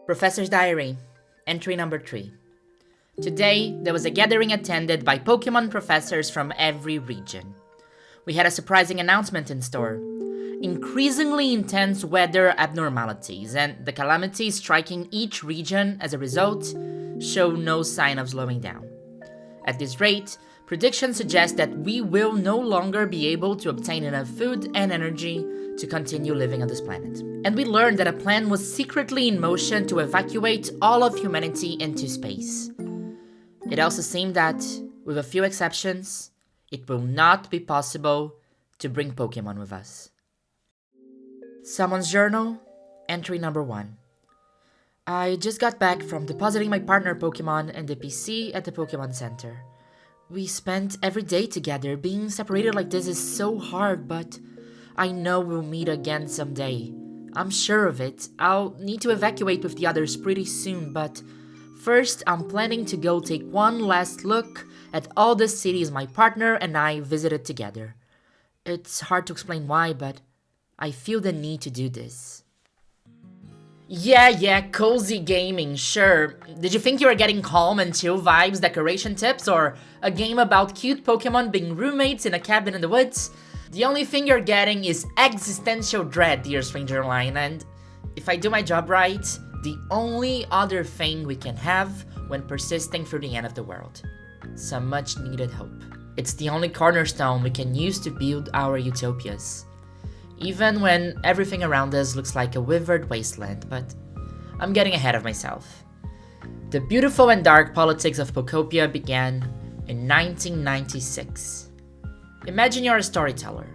Professor's Diary, entry number 3. Today, there was a gathering attended by Pokemon professors from every region. We had a surprising announcement in store. Increasingly intense weather abnormalities and the calamities striking each region as a result show no sign of slowing down. At this rate, predictions suggest that we will no longer be able to obtain enough food and energy to continue living on this planet. And we learned that a plan was secretly in motion to evacuate all of humanity into space. It also seemed that, with a few exceptions, it will not be possible to bring Pokemon with us. Someone's journal, entry number 1. I just got back from depositing my partner Pokemon and the PC at the Pokemon Center. We spent every day together. Being separated like this is so hard, but I know we'll meet again someday. I'm sure of it. I'll need to evacuate with the others pretty soon, but first I'm planning to go take one last look at all the cities my partner and I visited together. It's hard to explain why, but I feel the need to do this. Yeah, cozy gaming, sure. Did you think you were getting calm and chill vibes decoration tips, or a game about cute Pokemon being roommates in a cabin in the woods? The only thing you're getting is existential dread, dear stranger line, and if I do my job right, the only other thing we can have when persisting through the end of the world. Some much needed hope. It's the only cornerstone we can use to build our utopias. Even when everything around us looks like a withered wasteland, but I'm getting ahead of myself. The beautiful and dark politics of Pokopia began in 1996. Imagine you're a storyteller.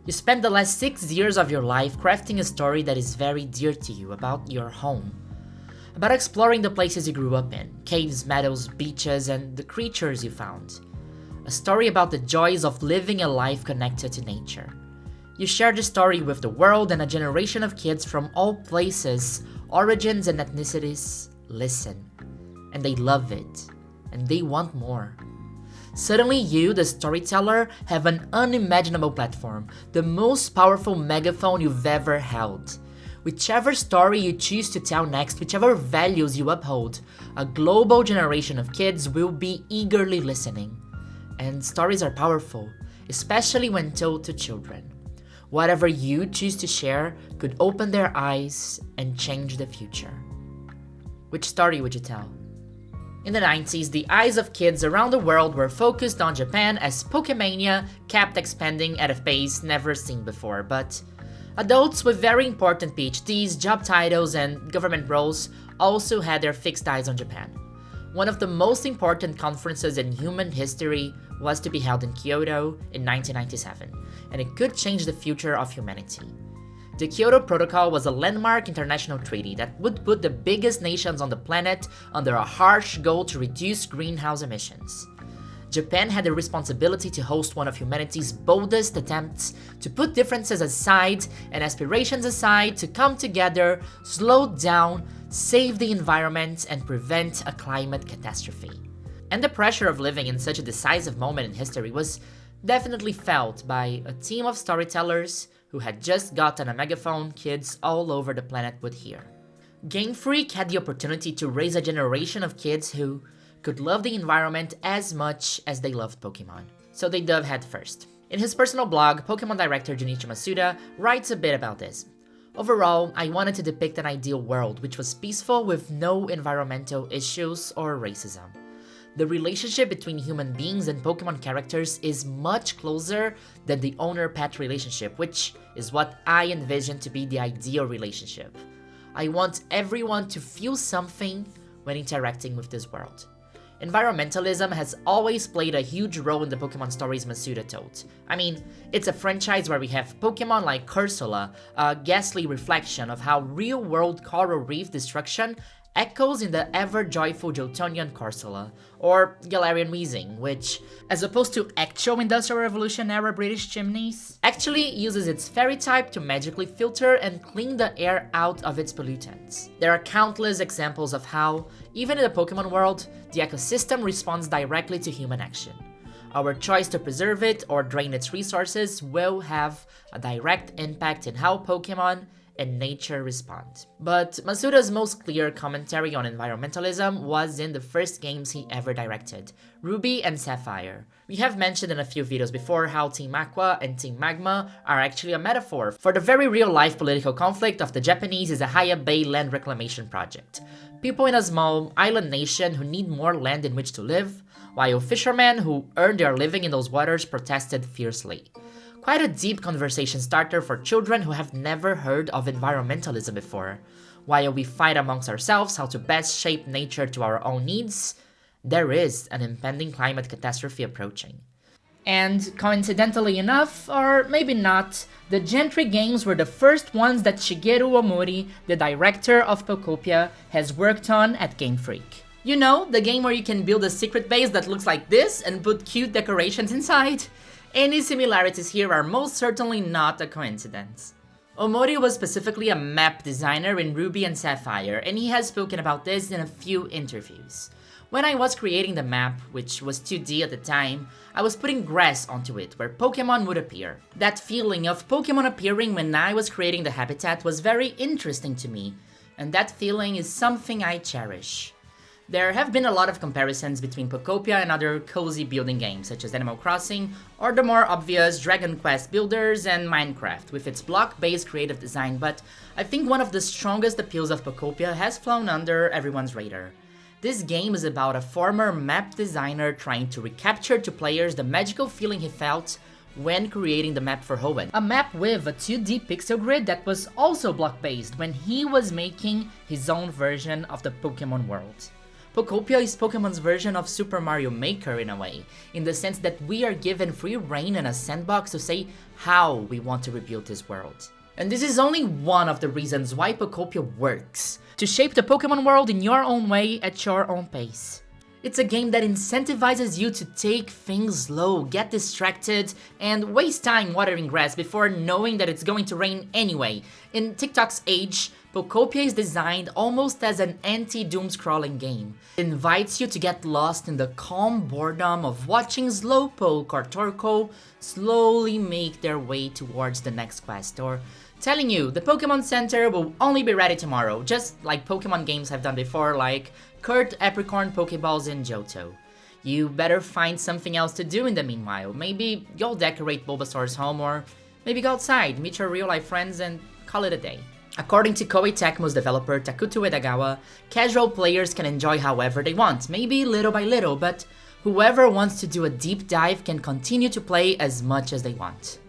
You spent the last 6 years of your life crafting a story that is very dear to you about your home. About exploring the places you grew up in, caves, meadows, beaches, and the creatures you found. A story about the joys of living a life connected to nature. You share the story with the world, and a generation of kids from all places, origins, and ethnicities listen. And they love it. And they want more. Suddenly you, the storyteller, have an unimaginable platform, the most powerful megaphone you've ever held. Whichever story you choose to tell next, whichever values you uphold, a global generation of kids will be eagerly listening. And stories are powerful, especially when told to children. Whatever you choose to share could open their eyes and change the future. Which story would you tell? In the 90s, the eyes of kids around the world were focused on Japan as Pokemania kept expanding at a pace never seen before, but adults with very important PhDs, job titles, and government roles also had their fixed eyes on Japan. One of the most important conferences in human history was to be held in Kyoto in 1997, and it could change the future of humanity. The Kyoto Protocol was a landmark international treaty that would put the biggest nations on the planet under a harsh goal to reduce greenhouse emissions. Japan had the responsibility to host one of humanity's boldest attempts to put differences aside and aspirations aside to come together, slow down, save the environment, and prevent a climate catastrophe. And the pressure of living in such a decisive moment in history was definitely felt by a team of storytellers who had just gotten a megaphone kids all over the planet would hear. Game Freak had the opportunity to raise a generation of kids who could love the environment as much as they loved Pokemon. So they dove head first. In his personal blog, Pokemon director Junichi Masuda writes a bit about this. Overall, I wanted to depict an ideal world which was peaceful with no environmental issues or racism. The relationship between human beings and Pokemon characters is much closer than the owner-pet relationship, which is what I envision to be the ideal relationship. I want everyone to feel something when interacting with this world. Environmentalism has always played a huge role in the Pokemon stories Masuda told. I mean, it's a franchise where we have Pokemon like Cursula, a ghastly reflection of how real-world coral reef destruction echoes in the ever-joyful Johtonian Corsola, or Galarian Weezing, which, as opposed to actual Industrial Revolution-era British chimneys, actually uses its fairy type to magically filter and clean the air out of its pollutants. There are countless examples of how, even in the Pokemon world, the ecosystem responds directly to human action. Our choice to preserve it or drain its resources will have a direct impact in how Pokemon and nature respond. But Masuda's most clear commentary on environmentalism was in the first games he ever directed, Ruby and Sapphire. We have mentioned in a few videos before how Team Aqua and Team Magma are actually a metaphor for the very real-life political conflict of the Japanese Izahaya Bay land reclamation project. People in a small island nation who need more land in which to live, while fishermen who earn their living in those waters protested fiercely. Quite a deep conversation starter for children who have never heard of environmentalism before. While we fight amongst ourselves how to best shape nature to our own needs, there is an impending climate catastrophe approaching. And coincidentally enough, or maybe not, the Gentry games were the first ones that Shigeru Omori, the director of Pokopia, has worked on at Game Freak. You know, the game where you can build a secret base that looks like this and put cute decorations inside? Any similarities here are most certainly not a coincidence. Omori was specifically a map designer in Ruby and Sapphire, and he has spoken about this in a few interviews. When I was creating the map, which was 2D at the time, I was putting grass onto it where Pokemon would appear. That feeling of Pokemon appearing when I was creating the habitat was very interesting to me, and that feeling is something I cherish. There have been a lot of comparisons between Pokopia and other cozy building games such as Animal Crossing, or the more obvious Dragon Quest Builders and Minecraft with its block-based creative design, but I think one of the strongest appeals of Pokopia has flown under everyone's radar. This game is about a former map designer trying to recapture to players the magical feeling he felt when creating the map for Hoenn. A map with a 2D pixel grid that was also block-based when he was making his own version of the Pokemon world. Pokopia is Pokemon's version of Super Mario Maker in a way, in the sense that we are given free reign and a sandbox to say how we want to rebuild this world. And this is only one of the reasons why Pokopia works, to shape the Pokemon world in your own way at your own pace. It's a game that incentivizes you to take things slow, get distracted, and waste time watering grass before knowing that it's going to rain anyway. In TikTok's age, Pokopia is designed almost as an anti-doom scrolling game. It invites you to get lost in the calm boredom of watching Slowpoke or Torkoal slowly make their way towards the next quest, or telling you the Pokemon Center will only be ready tomorrow, just like Pokemon games have done before, like Kurt Apricorn Pokeballs in Johto. You better find something else to do in the meanwhile. Maybe you'll decorate Bulbasaur's home, or maybe go outside, meet your real-life friends, and call it a day. According to Koei Tecmo's developer Takuto Edagawa, casual players can enjoy however they want, maybe little by little, but whoever wants to do a deep dive can continue to play as much as they want.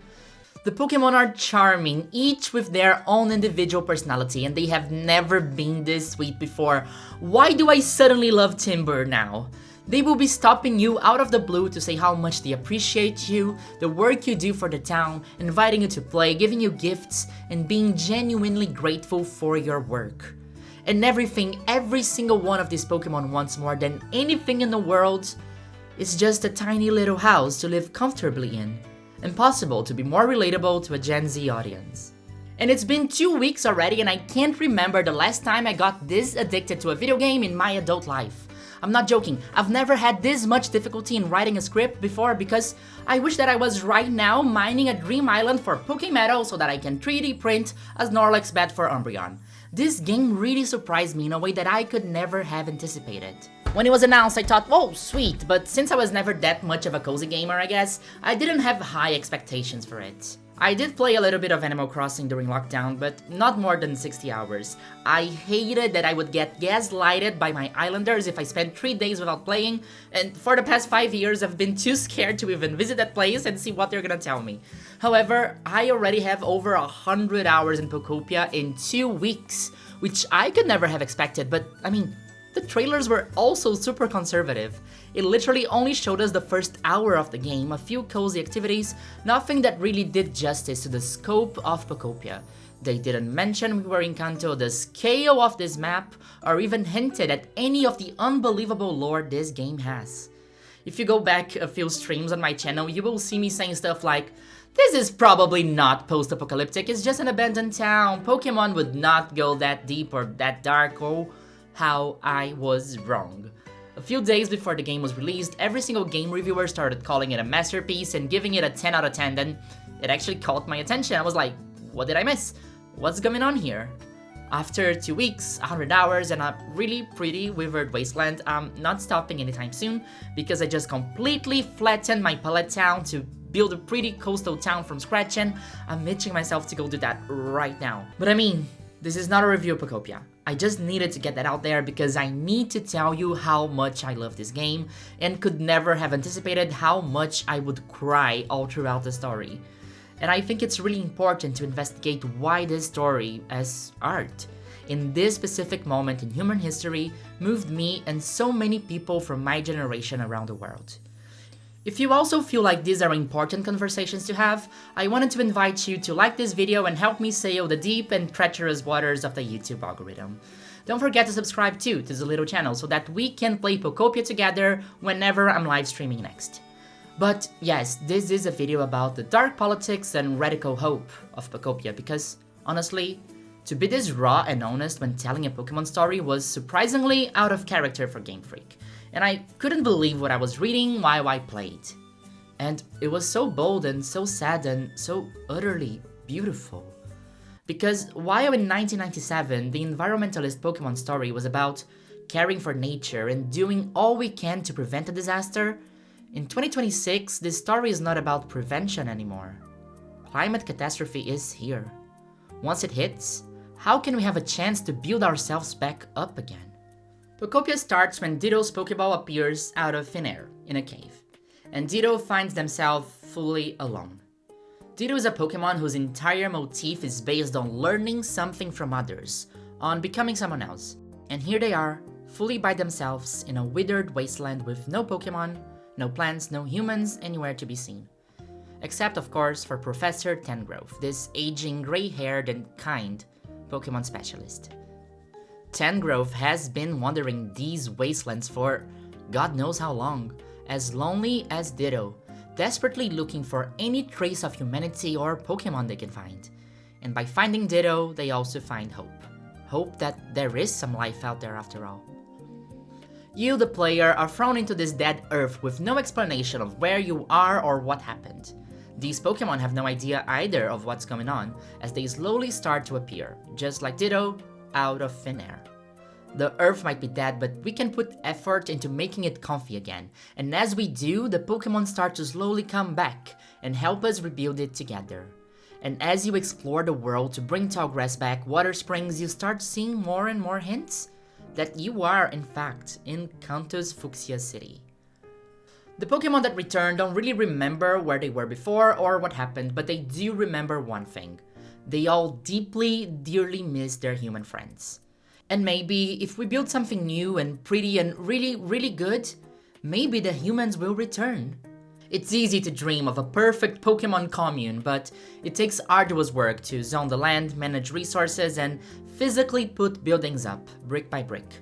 The Pokemon are charming, each with their own individual personality, and they have never been this sweet before. Why do I suddenly love Timber now? They will be stopping you out of the blue to say how much they appreciate you, the work you do for the town, inviting you to play, giving you gifts, and being genuinely grateful for your work. And every single one of these Pokemon wants more than anything in the world is just a tiny little house to live comfortably in. Impossible to be more relatable to a Gen Z audience. And it's been 2 weeks already and I can't remember the last time I got this addicted to a video game in my adult life. I'm not joking, I've never had this much difficulty in writing a script before because I wish that I was right now mining a dream island for Pokemetal so that I can 3D print a Snorlax bat for Umbreon. This game really surprised me in a way that I could never have anticipated. When it was announced, I thought, oh, sweet, but since I was never that much of a cozy gamer, I guess, I didn't have high expectations for it. I did play a little bit of Animal Crossing during lockdown, but not more than 60 hours. I hated that I would get gaslighted by my islanders if I spent 3 days without playing, and for the past 5 years I've been too scared to even visit that place and see what they're gonna tell me. However, I already have over 100 hours in Pokopia in 2 weeks, which I could never have expected, but I mean, the trailers were also super conservative. It literally only showed us the first hour of the game, a few cozy activities, nothing that really did justice to the scope of Pokopia. They didn't mention we were in Kanto, the scale of this map, or even hinted at any of the unbelievable lore this game has. If you go back a few streams on my channel, you will see me saying stuff like, this is probably not post-apocalyptic, it's just an abandoned town, Pokemon would not go that deep or that dark, oh, how I was wrong. A few days before the game was released, every single game reviewer started calling it a masterpiece and giving it a 10 out of 10, then it actually caught my attention. I was like, what did I miss? What's going on here? After 2 weeks, 100 hours, and a really pretty withered wasteland, I'm not stopping anytime soon because I just completely flattened my pallet town to build a pretty coastal town from scratch, and I'm itching myself to go do that right now. But I mean, this is not a review of Pokopia. I just needed to get that out there because I need to tell you how much I love this game and could never have anticipated how much I would cry all throughout the story. And I think it's really important to investigate why this story, as art, in this specific moment in human history, moved me and so many people from my generation around the world. If you also feel like these are important conversations to have, I wanted to invite you to like this video and help me sail the deep and treacherous waters of the YouTube algorithm. Don't forget to subscribe too to the little channel so that we can play Pokopia together whenever I'm live streaming next. But yes, this is a video about the dark politics and radical hope of Pokopia because, honestly, to be this raw and honest when telling a Pokemon story was surprisingly out of character for Game Freak, and I couldn't believe what I was reading while I played. And it was so bold and so sad and so utterly beautiful. Because while in 1997 the environmentalist Pokemon story was about caring for nature and doing all we can to prevent a disaster, in 2026, this story is not about prevention anymore. Climate catastrophe is here. Once it hits, how can we have a chance to build ourselves back up again? Pokopia starts when Ditto's Pokeball appears out of thin air in a cave, and Ditto finds themselves fully alone. Ditto is a Pokemon whose entire motif is based on learning something from others, on becoming someone else. And here they are, fully by themselves in a withered wasteland with no Pokemon, no plants, no humans anywhere to be seen. Except, of course, for Professor Tangrowth, this aging, gray-haired and kind Pokemon specialist. Tangrowth has been wandering these wastelands for God knows how long, as lonely as Ditto, desperately looking for any trace of humanity or Pokemon they can find. And by finding Ditto, they also find hope. Hope that there is some life out there after all. You, the player, are thrown into this dead earth with no explanation of where you are or what happened. These Pokemon have no idea either of what's going on, as they slowly start to appear, just like Ditto, out of thin air. The earth might be dead, but we can put effort into making it comfy again, and as we do, the Pokemon start to slowly come back and help us rebuild it together. And as you explore the world to bring Tallgrass back, Water Springs, you start seeing more and more hints that you are, in fact, in Kanto's Fuchsia City. The Pokemon that return don't really remember where they were before or what happened, but they do remember one thing. They all deeply, dearly miss their human friends. And maybe, if we build something new and pretty and really, really good, maybe the humans will return. It's easy to dream of a perfect Pokemon commune, but it takes arduous work to zone the land, manage resources, and physically put buildings up, brick by brick.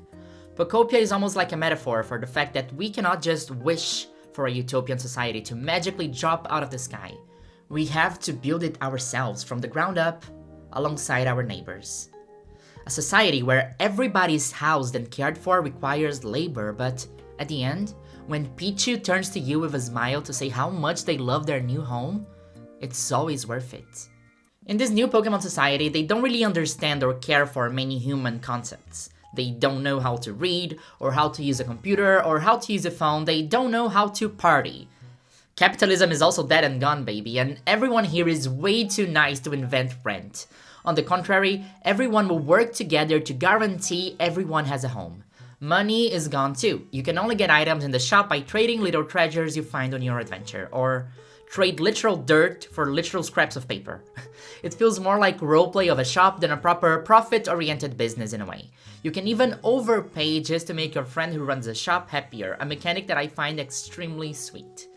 Pokopia is almost like a metaphor for the fact that we cannot just wish for a utopian society to magically drop out of the sky. We have to build it ourselves from the ground up, alongside our neighbors. A society where everybody is housed and cared for requires labor, but at the end, when Pichu turns to you with a smile to say how much they love their new home, it's always worth it. In this new Pokemon society, they don't really understand or care for many human concepts. They don't know how to read, or how to use a computer, or how to use a phone. They don't know how to party. Capitalism is also dead and gone, baby, and everyone here is way too nice to invent rent. On the contrary, everyone will work together to guarantee everyone has a home. Money is gone too. You can only get items in the shop by trading little treasures you find on your adventure, or trade literal dirt for literal scraps of paper. It feels more like roleplay of a shop than a proper profit-oriented business in a way. You can even overpay just to make your friend who runs the shop happier, a mechanic that I find extremely sweet.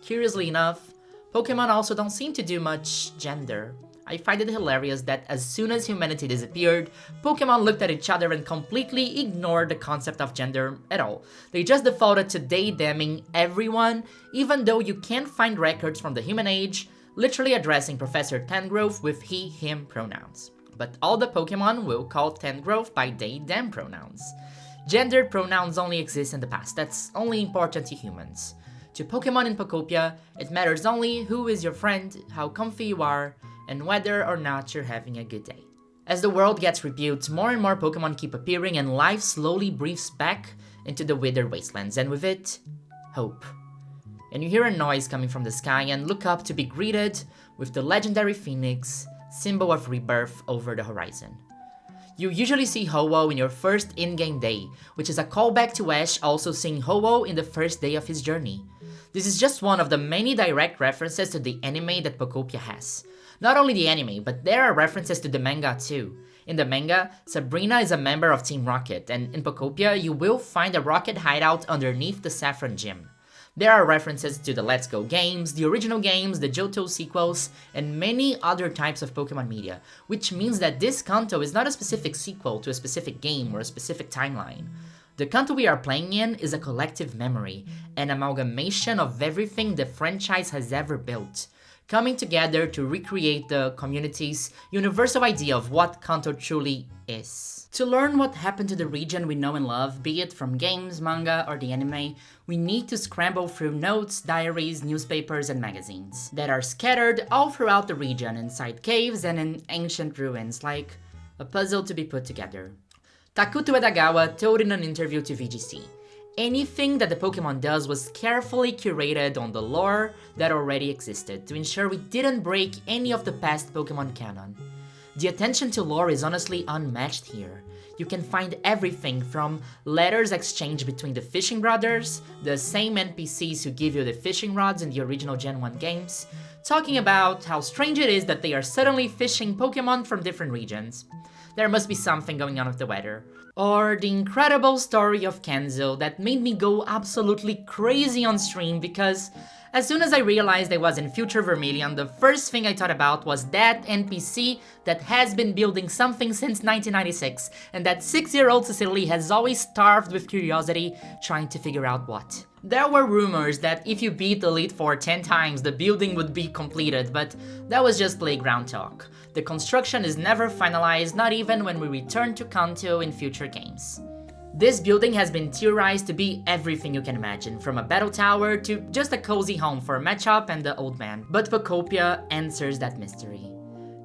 Curiously enough, Pokemon also don't seem to do much gender. I find it hilarious that as soon as humanity disappeared, Pokemon looked at each other and completely ignored the concept of gender at all. They just defaulted to they-theming everyone, even though you can't find records from the human age, literally addressing Professor Tangrowth with he-him pronouns. But all the Pokemon will call Tangrowth by they-them pronouns. Gendered pronouns only exist in the past, that's only important to humans. To Pokemon in Pokopia, it matters only who is your friend, how comfy you are, and whether or not you're having a good day. As the world gets rebuilt, more and more Pokemon keep appearing and life slowly breathes back into the withered wastelands, and with it, hope. And you hear a noise coming from the sky and look up to be greeted with the legendary Phoenix, symbol of rebirth over the horizon. You usually see Ho-Oh in your first in-game day, which is a callback to Ash also seeing Ho-Oh in the first day of his journey. This is just one of the many direct references to the anime that Pokopia has. Not only the anime, but there are references to the manga too. In the manga, Sabrina is a member of Team Rocket, and in Pokopia you will find a Rocket hideout underneath the Saffron Gym. There are references to the Let's Go games, the original games, the Johto sequels, and many other types of Pokemon media, which means that this Kanto is not a specific sequel to a specific game or a specific timeline. The Kanto we are playing in is a collective memory, an amalgamation of everything the franchise has ever built, coming together to recreate the community's universal idea of what Kanto truly is. To learn what happened to the region we know and love, be it from games, manga, or the anime, we need to scramble through notes, diaries, newspapers, and magazines that are scattered all throughout the region inside caves and in ancient ruins, like a puzzle to be put together. Takuto Edagawa told in an interview to VGC, anything that the Pokemon does was carefully curated on the lore that already existed to ensure we didn't break any of the past Pokemon canon. The attention to lore is honestly unmatched here. You can find everything from letters exchanged between the Fishing Brothers, the same NPCs who give you the fishing rods in the original Gen 1 games, talking about how strange it is that they are suddenly fishing Pokemon from different regions. There must be something going on with the weather. Or the incredible story of Kenzo that made me go absolutely crazy on stream because as soon as I realized I was in Future Vermilion, the first thing I thought about was that NPC that has been building something since 1996 and that 6-year-old Cecily has always starved with curiosity trying to figure out what. There were rumors that if you beat the Elite Four 10 times, the building would be completed, but that was just playground talk. The construction is never finalized, not even when we return to Kanto in future games. This building has been theorized to be everything you can imagine, from a battle tower to just a cozy home for Machop and the old man. But Pokopia answers that mystery.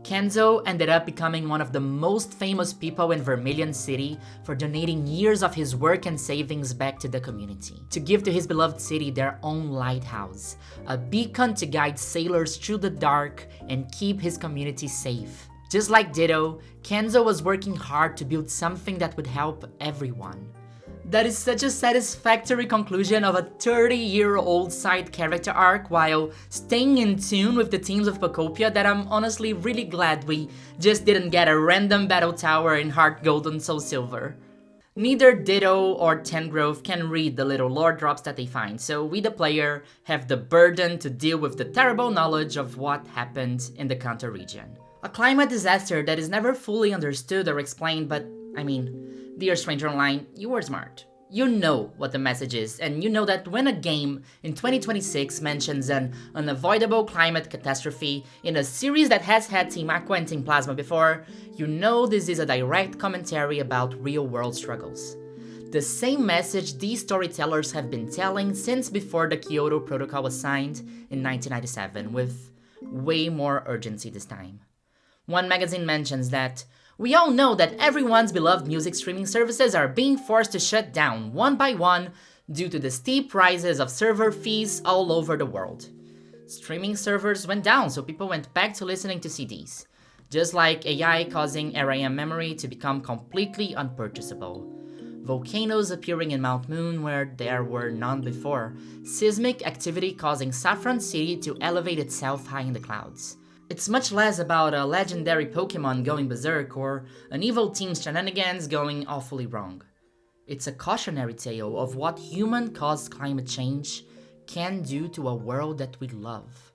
Kenzo ended up becoming one of the most famous people in Vermilion City for donating years of his work and savings back to the community, to give to his beloved city their own lighthouse, a beacon to guide sailors through the dark and keep his community safe. Just like Ditto, Kenzo was working hard to build something that would help everyone. That is such a satisfactory conclusion of a 30-year-old side character arc while staying in tune with the themes of Pokopia that I'm honestly really glad we just didn't get a random battle tower in Heart Gold and Soul Silver. Neither Ditto or Tangrowth can read the little lore drops that they find, so we the player have the burden to deal with the terrible knowledge of what happened in the Kanto region. A climate disaster that is never fully understood or explained, but I mean, dear stranger online, you are smart. You know what the message is, and you know that when a game in 2026 mentions an unavoidable climate catastrophe in a series that has had Team Aqua and Team Plasma before, you know this is a direct commentary about real-world struggles. The same message these storytellers have been telling since before the Kyoto Protocol was signed in 1997, with way more urgency this time. One magazine mentions that we all know that everyone's beloved music streaming services are being forced to shut down one by one due to the steep rises of server fees all over the world. Streaming servers went down, so people went back to listening to CDs, just like AI causing RAM memory to become completely unpurchasable. Volcanoes appearing in Mount Moon where there were none before, seismic activity causing Saffron City to elevate itself high in the clouds. It's much less about a legendary Pokemon going berserk or an evil team's shenanigans going awfully wrong. It's a cautionary tale of what human-caused climate change can do to a world that we love.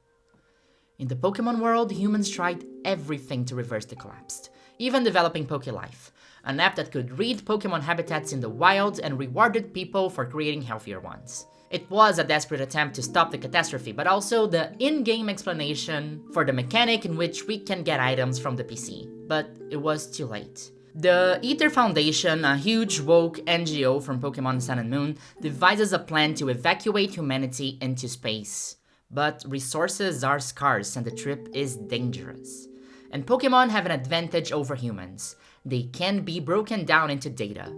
In the Pokemon world, humans tried everything to reverse the collapse, even developing PokéLife, an app that could read Pokemon habitats in the wild and rewarded people for creating healthier ones. It was a desperate attempt to stop the catastrophe, but also the in-game explanation for the mechanic in which we can get items from the PC. But it was too late. The Ether Foundation, a huge woke NGO from Pokemon Sun and Moon, devises a plan to evacuate humanity into space. But resources are scarce and the trip is dangerous. And Pokemon have an advantage over humans. They can be broken down into data.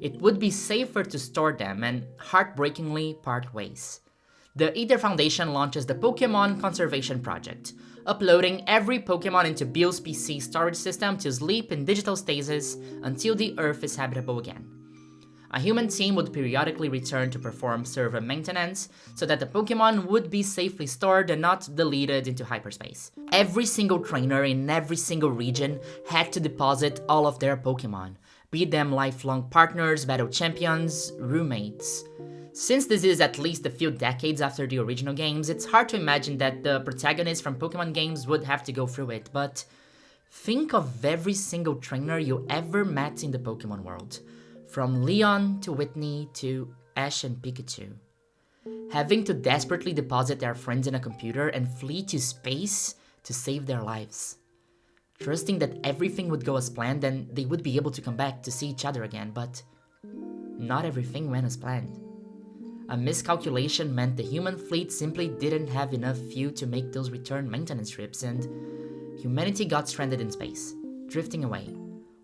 It would be safer to store them and heartbreakingly part ways. The Ether Foundation launches the Pokemon Conservation Project, uploading every Pokemon into Bill's PC storage system to sleep in digital stasis until the Earth is habitable again. A human team would periodically return to perform server maintenance so that the Pokemon would be safely stored and not deleted into hyperspace. Every single trainer in every single region had to deposit all of their Pokemon, be them lifelong partners, battle champions, roommates. Since this is at least a few decades after the original games, it's hard to imagine that the protagonists from Pokemon games would have to go through it, but think of every single trainer you ever met in the Pokemon world, from Leon to Whitney to Ash and Pikachu. Having to desperately deposit their friends in a computer and flee to space to save their lives. Trusting that everything would go as planned and they would be able to come back to see each other again, but not everything went as planned. A miscalculation meant the human fleet simply didn't have enough fuel to make those return maintenance trips, and humanity got stranded in space, drifting away,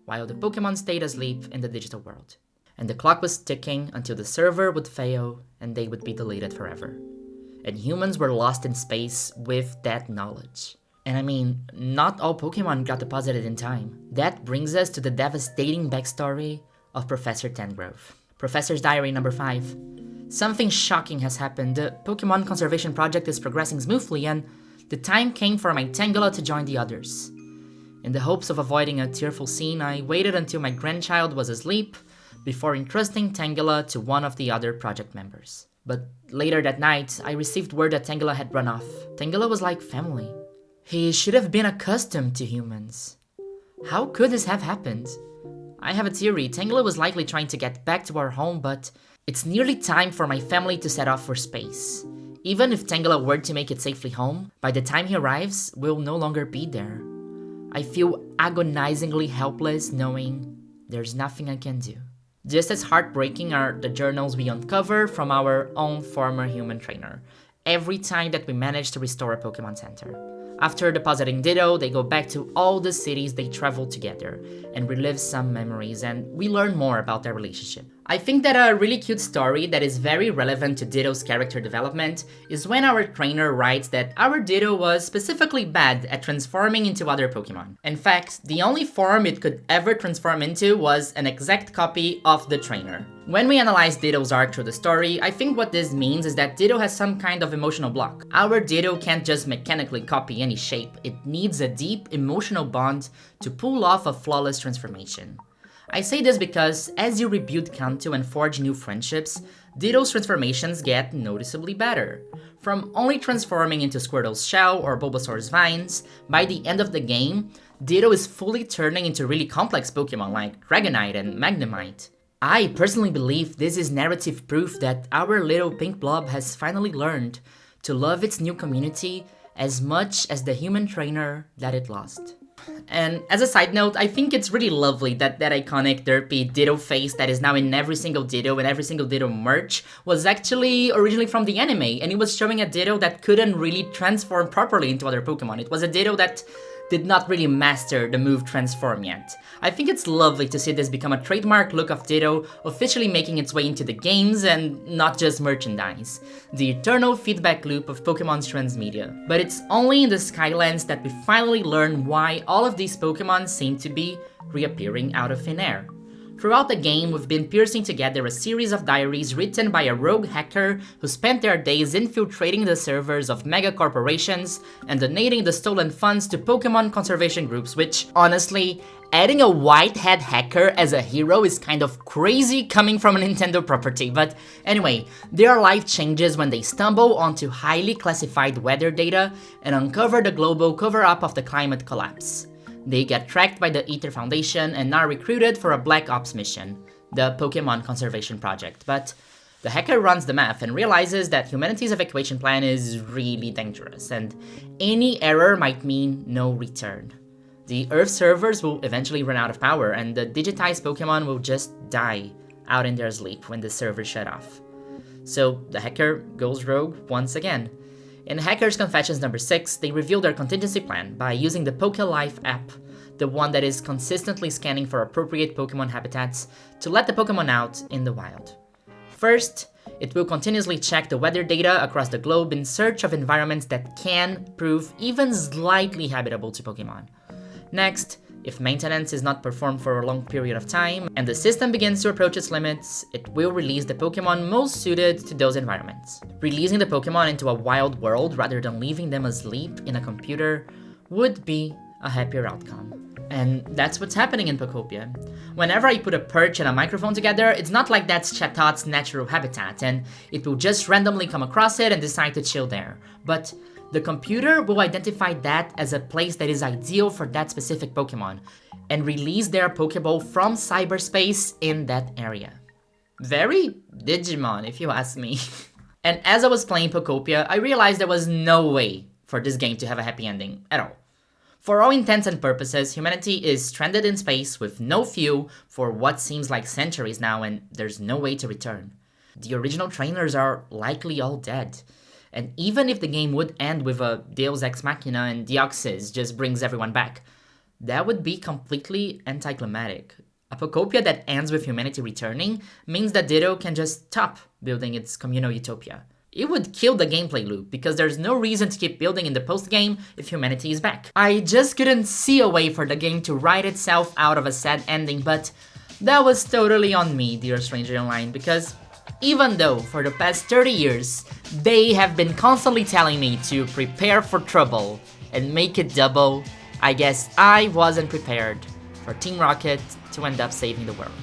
while the Pokemon stayed asleep in the digital world. And the clock was ticking until the server would fail and they would be deleted forever. And humans were lost in space with that knowledge. And I mean, not all Pokemon got deposited in time. That brings us to the devastating backstory of Professor Tangrove. Professor's Diary number 5. Something shocking has happened. The Pokemon Conservation Project is progressing smoothly and the time came for my Tangela to join the others. In the hopes of avoiding a tearful scene, I waited until my grandchild was asleep before entrusting Tangela to one of the other project members. But later that night, I received word that Tangela had run off. Tangela was like family. He should have been accustomed to humans. How could this have happened? I have a theory. Tangela was likely trying to get back to our home, but it's nearly time for my family to set off for space. Even if Tangela were to make it safely home, by the time he arrives, we'll no longer be there. I feel agonizingly helpless knowing there's nothing I can do. Just as heartbreaking are the journals we uncover from our own former human trainer, every time that we manage to restore a Pokemon Center. After depositing Ditto, they go back to all the cities they traveled together and relive some memories, and we learn more about their relationship. I think that a really cute story that is very relevant to Ditto's character development is when our trainer writes that our Ditto was specifically bad at transforming into other Pokemon. In fact, the only form it could ever transform into was an exact copy of the trainer. When we analyze Ditto's arc through the story, I think what this means is that Ditto has some kind of emotional block. Our Ditto can't just mechanically copy any shape, it needs a deep emotional bond to pull off a flawless transformation. I say this because as you rebuild Kanto and forge new friendships, Ditto's transformations get noticeably better. From only transforming into Squirtle's shell or Bulbasaur's vines, by the end of the game, Ditto is fully turning into really complex Pokemon like Dragonite and Magnemite. I personally believe this is narrative proof that our little pink blob has finally learned to love its new community as much as the human trainer that it lost. And as a side note, I think it's really lovely that that iconic derpy Ditto face that is now in every single Ditto and every single Ditto merch was actually originally from the anime, and it was showing a Ditto that couldn't really transform properly into other Pokemon. It was a Ditto that did not really master the move Transform yet. I think it's lovely to see this become a trademark look of Ditto, officially making its way into the games and not just merchandise. The eternal feedback loop of Pokemon's transmedia. But it's only in the Skylands that we finally learn why all of these Pokemon seem to be reappearing out of thin air. Throughout the game, we've been piecing together a series of diaries written by a rogue hacker who spent their days infiltrating the servers of mega corporations and donating the stolen funds to Pokemon conservation groups, which, honestly, adding a white-hat hacker as a hero is kind of crazy coming from a Nintendo property. But anyway, their life changes when they stumble onto highly classified weather data and uncover the global cover-up of the climate collapse. They get tracked by the Ether Foundation and are recruited for a Black Ops mission, the Pokemon Conservation Project. But the hacker runs the math and realizes that humanity's evacuation plan is really dangerous, and any error might mean no return. The Earth servers will eventually run out of power, and the digitized Pokemon will just die out in their sleep when the servers shut off. So the hacker goes rogue once again. In Hacker's Confessions number 6, they reveal their contingency plan by using the PokeLife app, the one that is consistently scanning for appropriate Pokemon habitats, to let the Pokemon out in the wild. First, it will continuously check the weather data across the globe in search of environments that can prove even slightly habitable to Pokemon. Next, if maintenance is not performed for a long period of time and the system begins to approach its limits, it will release the Pokemon most suited to those environments. Releasing the Pokemon into a wild world rather than leaving them asleep in a computer would be a happier outcome. And that's what's happening in Pokopia. Whenever I put a perch and a microphone together, it's not like that's Chatot natural habitat and it will just randomly come across it and decide to chill there. But the computer will identify that as a place that is ideal for that specific Pokemon and release their Pokeball from cyberspace in that area. Very Digimon, if you ask me. And as I was playing Pokopia, I realized there was no way for this game to have a happy ending at all. For all intents and purposes, humanity is stranded in space with no fuel for what seems like centuries now, and there's no way to return. The original trainers are likely all dead. And even if the game would end with a Deus Ex Machina and Deoxys just brings everyone back, that would be completely anticlimactic. A Pokopia that ends with humanity returning means that Ditto can just stop building its communal utopia. It would kill the gameplay loop, because there's no reason to keep building in the post-game if humanity is back. I just couldn't see a way for the game to write itself out of a sad ending, but that was totally on me, dear stranger online, because even though for the past 30 years, they have been constantly telling me to prepare for trouble and make it double, I guess I wasn't prepared for Team Rocket to end up saving the world.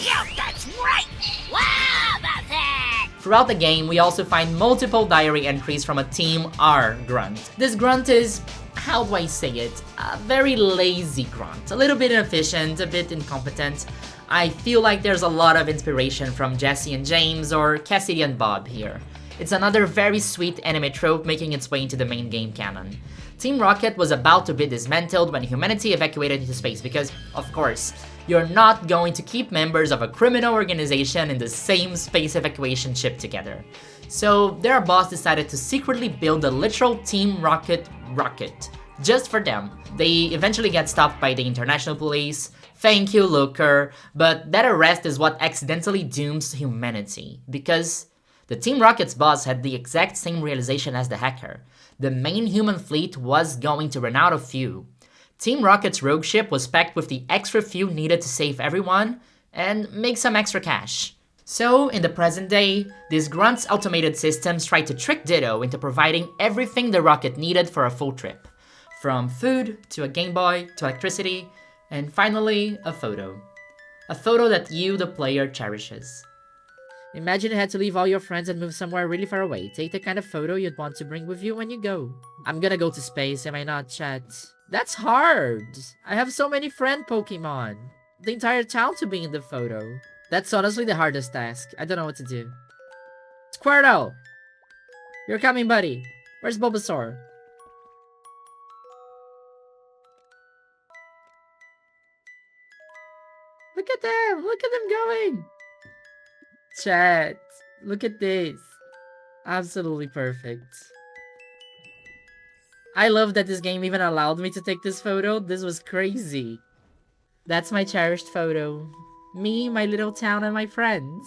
Yeah, that's right! Wow, that's it! Throughout the game, we also find multiple diary entries from a Team R grunt. This grunt is, how do I say it, a very lazy grunt, a little bit inefficient, a bit incompetent. I feel like there's a lot of inspiration from Jesse and James or Cassidy and Bob here. It's another very sweet anime trope making its way into the main game canon. Team Rocket was about to be dismantled when humanity evacuated into space because, of course, you're not going to keep members of a criminal organization in the same space evacuation ship together. So their boss decided to secretly build a literal Team Rocket rocket, just for them. They eventually get stopped by the international police. Thank you, Looker, but that arrest is what accidentally dooms humanity, because the Team Rocket's boss had the exact same realization as the hacker. The main human fleet was going to run out of fuel. Team Rocket's rogue ship was packed with the extra fuel needed to save everyone and make some extra cash. So, in the present day, these Grunt's automated systems tried to trick Ditto into providing everything the rocket needed for a full trip. From food, to a Game Boy, to electricity, and finally, a photo. A photo that you, the player, cherishes. Imagine you had to leave all your friends and move somewhere really far away. Take the kind of photo you'd want to bring with you when you go. I'm gonna go to space, am I not, chat? That's hard! I have so many friend Pokemon. The entire town to be in the photo. That's honestly the hardest task. I don't know what to do. Squirtle! You're coming, buddy. Where's Bulbasaur? Look at them! Look at them going! Chat, look at this. Absolutely perfect. I love that this game even allowed me to take this photo. This was crazy. That's my cherished photo. Me, my little town, and my friends.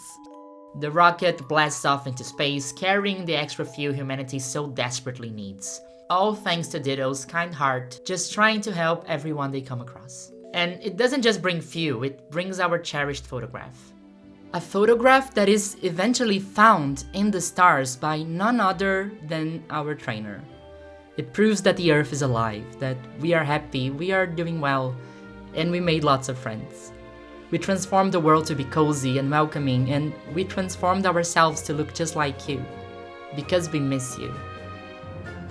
The rocket blasts off into space, carrying the extra fuel humanity so desperately needs. All thanks to Ditto's kind heart, just trying to help everyone they come across. And it doesn't just bring fuel, it brings our cherished photograph. A photograph that is eventually found in the stars by none other than our trainer. It proves that the Earth is alive, that we are happy, we are doing well, and we made lots of friends. We transformed the world to be cozy and welcoming, and we transformed ourselves to look just like you. Because we miss you.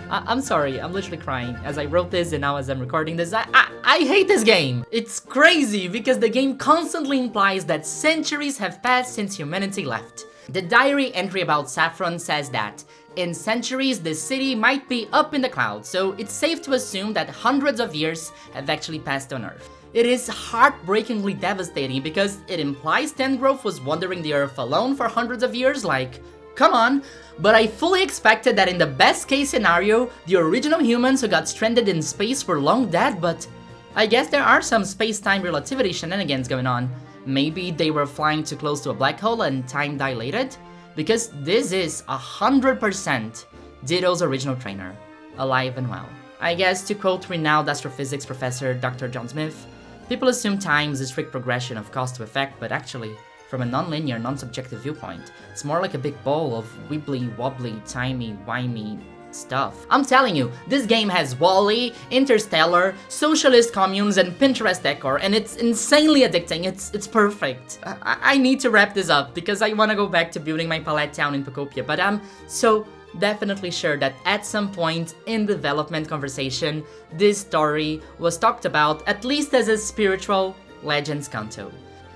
I'm sorry, I'm literally crying as I wrote this and now as I'm recording this. I hate this game! It's crazy because the game constantly implies that centuries have passed since humanity left. The diary entry about Saffron says that In centuries, this city might be up in the clouds, so it's safe to assume that hundreds of years have actually passed on Earth. It is heartbreakingly devastating because it implies Tengrowth was wandering the Earth alone for hundreds of years, like, come on. But I fully expected that in the best case scenario, the original humans who got stranded in space were long dead, but I guess there are some space-time relativity shenanigans going on. Maybe they were flying too close to a black hole and time dilated? Because this is 100% Ditto's original trainer, alive and well. I guess to quote renowned astrophysics professor Dr. John Smith, people assume time is a strict progression of cause to effect, but actually, from a non-linear, non-subjective viewpoint, it's more like a big ball of wibbly-wobbly, timey-wimey stuff. I'm telling you, this game has WALL-E, Interstellar, socialist communes, and Pinterest decor, and it's insanely addicting. It's perfect. I need to wrap this up because I want to go back to building my palette town in Pokopia, but I'm so definitely sure that at some point in the development conversation, this story was talked about at least as a spiritual Legends Kanto.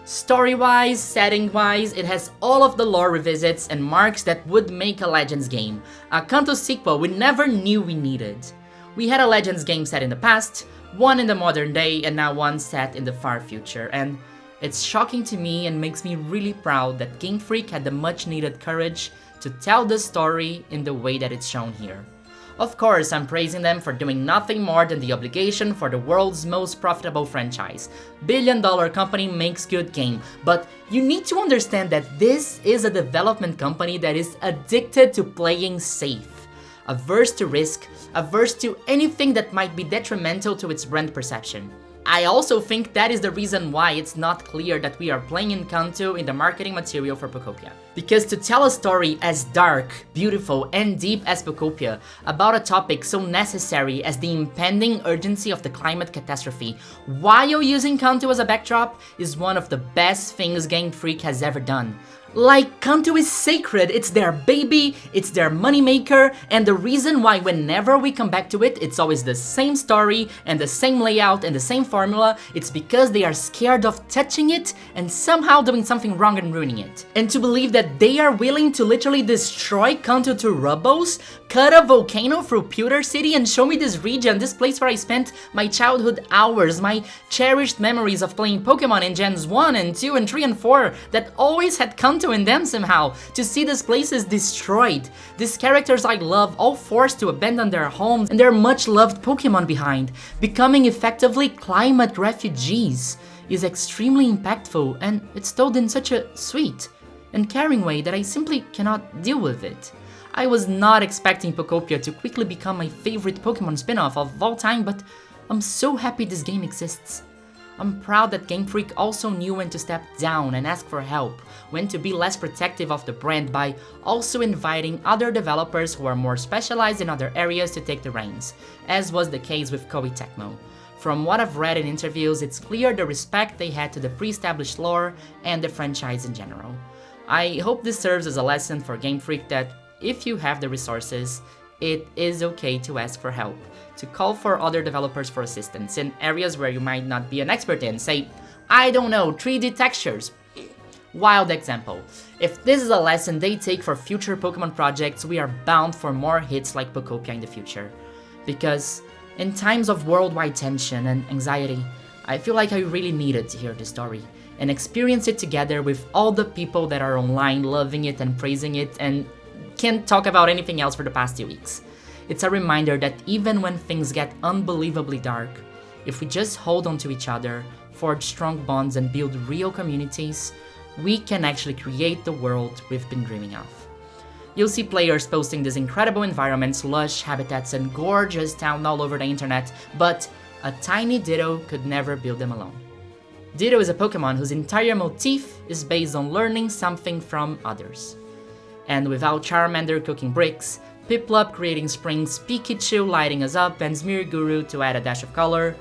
Story-wise, setting-wise, it has all of the lore revisits and marks that would make a Legends game. A Kanto sequel we never knew we needed. We had a Legends game set in the past, one in the modern day, and now one set in the far future, and it's shocking to me and makes me really proud that Game Freak had the much-needed courage to tell the story in the way that it's shown here. Of course, I'm praising them for doing nothing more than the obligation for the world's most profitable franchise. Billion-dollar company makes good game, but you need to understand that this is a development company that is addicted to playing safe, averse to risk, averse to anything that might be detrimental to its brand perception. I also think that is the reason why it's not clear that we are playing in Kanto in the marketing material for Pokopia. Because to tell a story as dark, beautiful, and deep as Pokopia about a topic so necessary as the impending urgency of the climate catastrophe while using Kanto as a backdrop is one of the best things Game Freak has ever done. Like, Kanto is sacred, it's their baby, it's their moneymaker, and the reason why whenever we come back to it, it's always the same story and the same layout and the same formula, it's because they are scared of touching it and somehow doing something wrong and ruining it. And to believe that they are willing to literally destroy Kanto to rubbles, cut a volcano through Pewter City and show me this region, this place where I spent my childhood hours, my cherished memories of playing Pokemon in Gens 1 and 2 and 3 and 4 that always had Kanto in them somehow, to see these places destroyed, these characters I love all forced to abandon their homes and their much loved Pokemon behind, becoming effectively climate refugees, is extremely impactful, and it's told in such a sweet and caring way that I simply cannot deal with it. I was not expecting Pokopia to quickly become my favorite Pokemon spin-off of all time, but I'm so happy this game exists. I'm proud that Game Freak also knew when to step down and ask for help, when to be less protective of the brand by also inviting other developers who are more specialized in other areas to take the reins, as was the case with Koei Tecmo. From what I've read in interviews, it's clear the respect they had to the pre-established lore and the franchise in general. I hope this serves as a lesson for Game Freak that if you have the resources, it is okay to ask for help, to call for other developers for assistance in areas where you might not be an expert in, say, I don't know, 3D textures. Wild example. If this is a lesson they take for future Pokemon projects, we are bound for more hits like Pokopia in the future. Because in times of worldwide tension and anxiety, I feel like I really needed to hear this story and experience it together with all the people that are online loving it and praising it and can't talk about anything else for the past 2 weeks. It's a reminder that even when things get unbelievably dark, if we just hold on to each other, forge strong bonds and build real communities, we can actually create the world we've been dreaming of. You'll see players posting these incredible environments, lush habitats, and gorgeous town all over the internet, but a tiny Ditto could never build them alone. Ditto is a Pokemon whose entire motif is based on learning something from others. And without Charmander cooking bricks, Piplup creating springs, Pikachu lighting us up, and Smearguru to add a dash of color,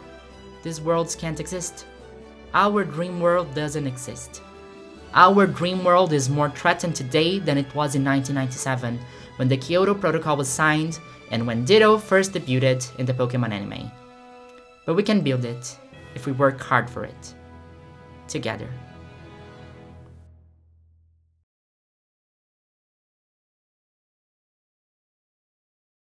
these worlds can't exist. Our dream world doesn't exist. Our dream world is more threatened today than it was in 1997, when the Kyoto Protocol was signed and when Ditto first debuted in the Pokemon anime. But we can build it if we work hard for it. Together.